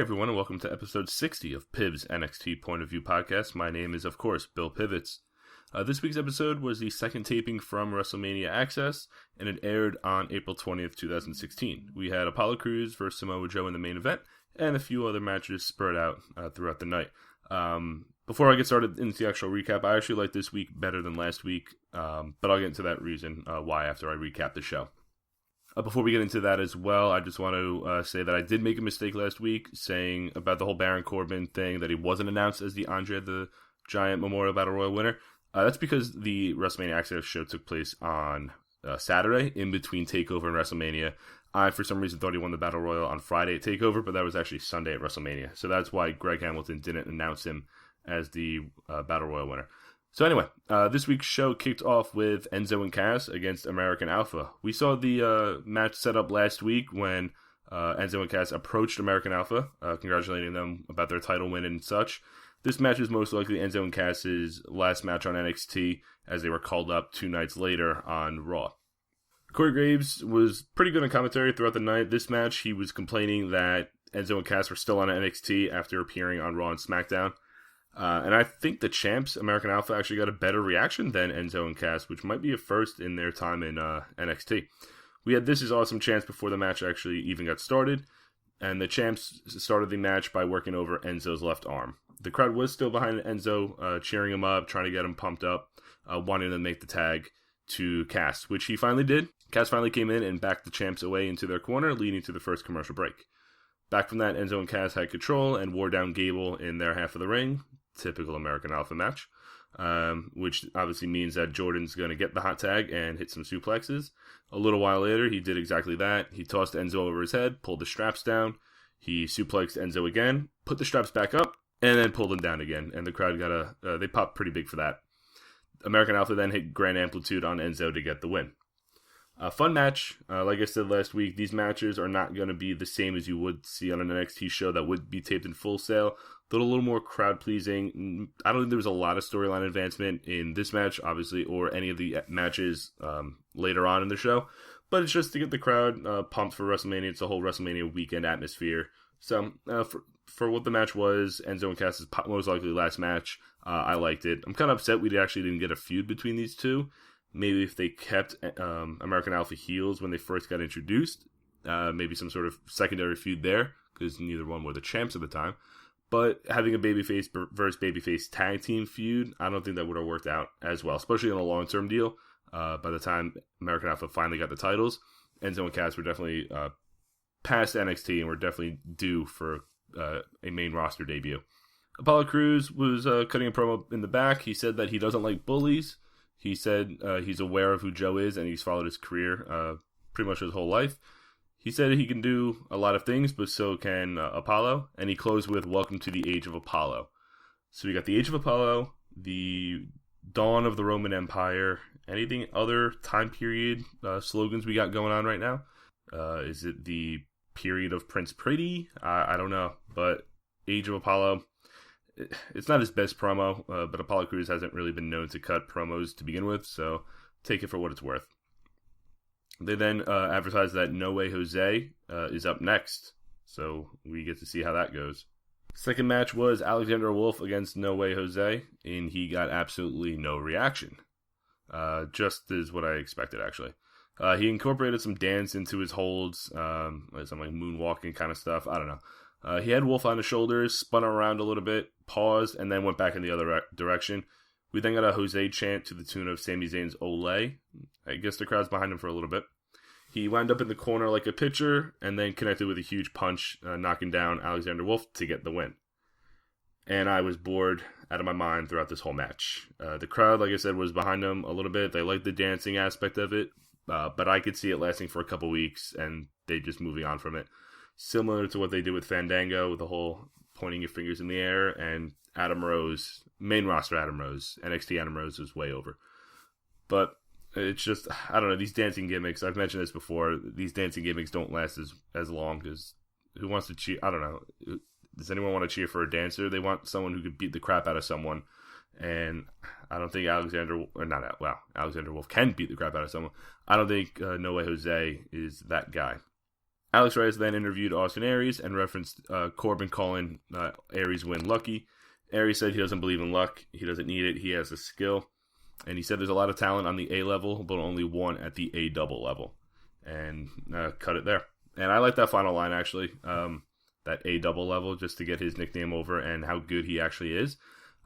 everyone, and welcome to episode 60 of Piv's NXT Point of View podcast. My name is, of course, Bill Pivets. This week's episode was the second taping from WrestleMania Access, and it aired on April 20th, 2016. We had Apollo Crews versus Samoa Joe in the main event, and a few other matches spread out throughout the night. Before I get started into the actual recap, I actually like this week better than last week, but I'll get into that reason why after I recap the show. Before we get into that as well, I just want to say that I did make a mistake last week saying about the whole Baron Corbin thing that he wasn't announced as the Andre the Giant Memorial Battle Royal winner. That's because the WrestleMania Access show took place on Saturday, in between TakeOver and WrestleMania. I, for some reason, thought he won the Battle Royal on Friday at TakeOver, but that was actually Sunday at WrestleMania. So that's why Greg Hamilton didn't announce him as the Battle Royal winner. So anyway, this week's show kicked off with Enzo and Cass against American Alpha. We saw the match set up last week when Enzo and Cass approached American Alpha, congratulating them about their title win and such. This match is most likely Enzo and Cass's last match on NXT, as they were called up 2 nights later on Raw. Corey Graves was pretty good in commentary throughout the night. This match, he was complaining that Enzo and Cass were still on NXT after appearing on Raw and SmackDown. And I think the champs, American Alpha, actually got a better reaction than Enzo and Cass, which might be a first in their time in NXT. We had This Is Awesome chants before the match actually even got started, and the champs started the match by working over Enzo's left arm. The crowd was still behind Enzo, cheering him up, trying to get him pumped up, wanting to make the tag to Cass, which he finally did. Cass finally came in and backed the champs away into their corner, leading to the first commercial break. Back from that, Enzo and Cass had control and wore down Gable in their half of the ring. Typical American Alpha match, which obviously means that Jordan's going to get the hot tag and hit some suplexes. A little while later, he did exactly that. He tossed Enzo over his head, pulled the straps down. He suplexed Enzo again, put the straps back up, and then pulled him down again. And the crowd they popped pretty big for that. American Alpha then hit Grand Amplitude on Enzo to get the win. A fun match. Like I said last week, these matches are not going to be the same as you would see on an NXT show that would be taped in Full Sail. A little more crowd-pleasing. I don't think there was a lot of storyline advancement in this match, obviously, or any of the matches later on in the show. But it's just to get the crowd pumped for WrestleMania. It's a whole WrestleMania weekend atmosphere. So, for what the match was, Enzo and Cass's most likely last match, I liked it. I'm kind of upset we actually didn't get a feud between these two. Maybe if they kept American Alpha heels when they first got introduced, maybe some sort of secondary feud there, because neither one were the champs at the time. But having a babyface versus babyface tag team feud, I don't think that would have worked out as well, especially in a long-term deal. By the time American Alpha finally got the titles, Enzo and Cass were definitely past NXT and were definitely due for a main roster debut. Apollo Crews was cutting a promo in the back. He said that he doesn't like bullies. He said he's aware of who Joe is, and he's followed his career pretty much his whole life. He said he can do a lot of things, but so can Apollo. And he closed with, "Welcome to the Age of Apollo." So we got the Age of Apollo, the dawn of the Roman Empire. Anything other time period slogans we got going on right now? Is it the period of Prince Pretty? I don't know. But Age of Apollo, it's not his best promo, but Apollo Crews hasn't really been known to cut promos to begin with, so take it for what it's worth. They then advertised that No Way Jose is up next, so we get to see how that goes. Second match was Alexander Wolf against No Way Jose, and he got absolutely no reaction. Just as what I expected, actually. He incorporated some dance into his holds, some like moonwalking kind of stuff. I don't know. He had Wolf on his shoulders, spun around a little bit, paused, and then went back in the other direction. We then got a Jose chant to the tune of Sami Zayn's Olay. I guess the crowd's behind him for a little bit. He wound up in the corner like a pitcher, and then connected with a huge punch, knocking down Alexander Wolf to get the win. And I was bored out of my mind throughout this whole match. The crowd, like I said, was behind him a little bit. They liked the dancing aspect of it, but I could see it lasting for a couple weeks, and they just moving on from it. Similar to what they did with Fandango, with the whole pointing your fingers in the air, and Adam Rose, main roster Adam Rose, NXT Adam Rose was way over. But it's just, I don't know, these dancing gimmicks, I've mentioned this before, these dancing gimmicks don't last as long, because who wants to cheer? I don't know. Does anyone want to cheer for a dancer? They want someone who could beat the crap out of someone. And I don't think Alexander Wolf can beat the crap out of someone. I don't think No Way Jose is that guy. Alex Reyes then interviewed Austin Aries and referenced Corbin calling Aries' win lucky. Aries said he doesn't believe in luck. He doesn't need it. He has the skill. And he said there's a lot of talent on the A level, but only one at the A double level. And cut it there. And I like that final line, actually. That A double level, just to get his nickname over and how good he actually is.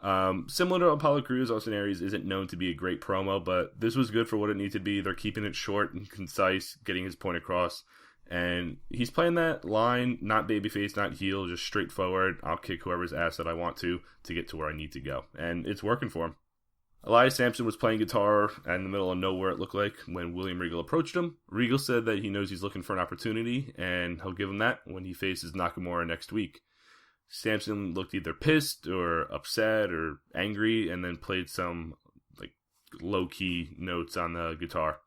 Similar to Apollo Crews, Austin Aries isn't known to be a great promo, but this was good for what it needed to be. They're keeping it short and concise, getting his point across. And he's playing that line, not babyface, not heel, just straightforward. I'll kick whoever's ass that I want to get to where I need to go. And it's working for him. Elias Sampson was playing guitar in the middle of nowhere, it looked like, when William Regal approached him. Regal said that he knows he's looking for an opportunity, and he'll give him that when he faces Nakamura next week. Sampson looked either pissed or upset or angry, and then played some low-key notes on the guitar.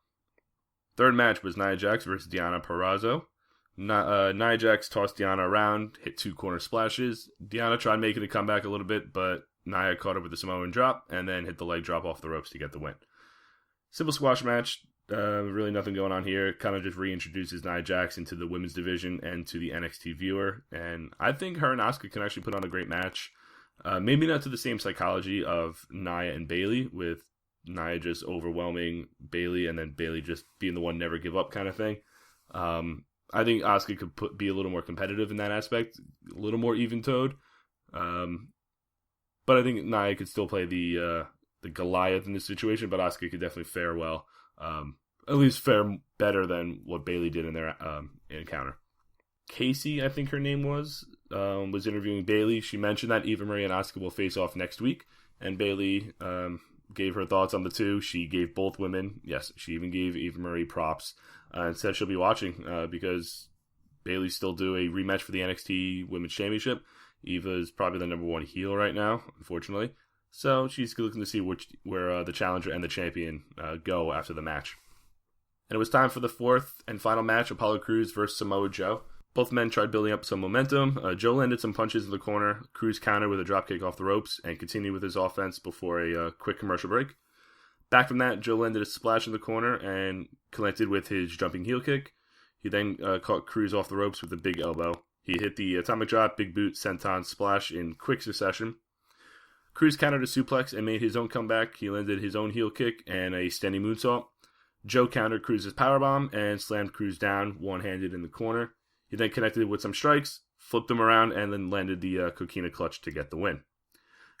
Third match was Nia Jax versus Diana Purrazzo. Nia Jax tossed Diana around, hit 2 corner splashes. Diana tried making a comeback a little bit, but Nia caught her with the Samoan drop, and then hit the leg drop off the ropes to get the win. Simple squash match. Really nothing going on here. It kind of just reintroduces Nia Jax into the women's division and to the NXT viewer. And I think her and Asuka can actually put on a great match. Maybe not to the same psychology of Nia and Bayley, with Nia just overwhelming Bayley and then Bayley just being the one never give up kind of thing. I think Asuka could be a little more competitive in that aspect, a little more even-toed. But I think Nia could still play the Goliath in this situation, but Asuka could definitely fare well. At least fare better than what Bayley did in their encounter. Casey, I think her name was interviewing Bayley. She mentioned that Eva Marie and Asuka will face off next week, and Bayley gave her thoughts on the two. She gave both women, yes, she even gave Eva Marie props, and said she'll be watching because Bayley's still do a rematch for the NXT Women's Championship. Eva is probably the number one heel right now, unfortunately. So she's looking to see where the challenger and the champion go after the match. And it was time for the fourth and final match, Apollo Crews versus Samoa Joe. Both men tried building up some momentum. Joe landed some punches in the corner. Crews countered with a dropkick off the ropes and continued with his offense before a quick commercial break. Back from that, Joe landed a splash in the corner and connected with his jumping heel kick. He then caught Crews off the ropes with a big elbow. He hit the atomic drop, big boot, senton splash in quick succession. Crews countered a suplex and made his own comeback. He landed his own heel kick and a standing moonsault. Joe countered Crews' powerbomb and slammed Crews down one-handed in the corner. He then connected with some strikes, flipped him around, and then landed the coquina clutch to get the win.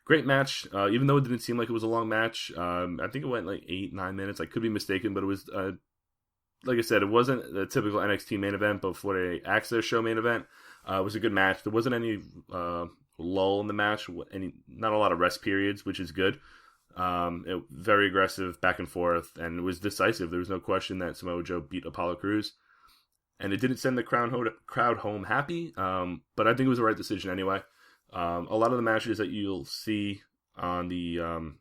Great match. Even though it didn't seem like it was a long match, I think it went 8-9 minutes. I could be mistaken, but it was, like I said, it wasn't the typical NXT main event, but for an Access show main event, it was a good match. There wasn't any lull in the match, not a lot of rest periods, which is good. Very aggressive, back and forth, and it was decisive. There was no question that Samoa Joe beat Apollo Crews. And it didn't send the crowd home happy, but I think it was the right decision anyway. A lot of the matches that you'll see on the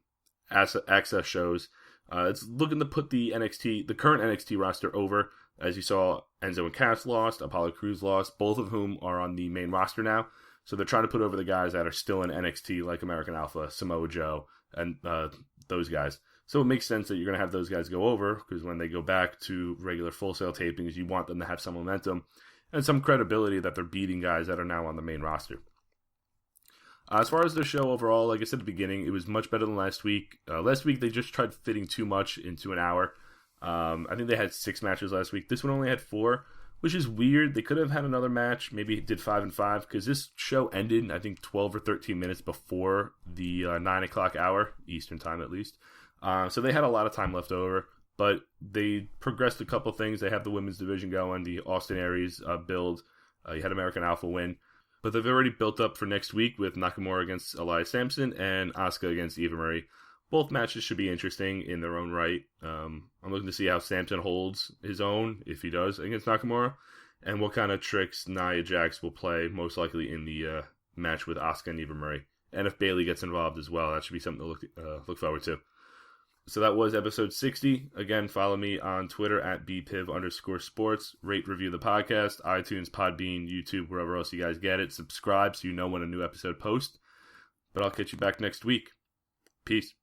Access shows, it's looking to put the current NXT roster over. As you saw, Enzo and Cass lost, Apollo Crews lost, both of whom are on the main roster now. So they're trying to put over the guys that are still in NXT, like American Alpha, Samoa Joe, and those guys. So it makes sense that you're going to have those guys go over, because when they go back to regular Full Sail tapings, you want them to have some momentum and some credibility that they're beating guys that are now on the main roster. As far as the show overall, like I said at the beginning, it was much better than last week. Last week, they just tried fitting too much into an hour. I think they had 6 matches last week. This one only had 4, which is weird. They could have had another match, maybe did 5 and 5, because this show ended, I think, 12 or 13 minutes before the 9 o'clock hour, Eastern time at least. So they had a lot of time left over, but they progressed a couple things. They have the women's division going, the Austin Aries build. You had American Alpha win. But they've already built up for next week with Nakamura against Elias Sampson and Asuka against Eva Marie. Both matches should be interesting in their own right. I'm looking to see how Sampson holds his own, if he does, against Nakamura, and what kind of tricks Nia Jax will play, most likely in the match with Asuka and Eva Marie. And if Bayley gets involved as well, that should be something to look forward to. So that was episode 60. Again, follow me on Twitter at bpiv_sports. Rate, review the podcast, iTunes, Podbean, YouTube, wherever else you guys get it. Subscribe so you know when a new episode posts. But I'll catch you back next week. Peace.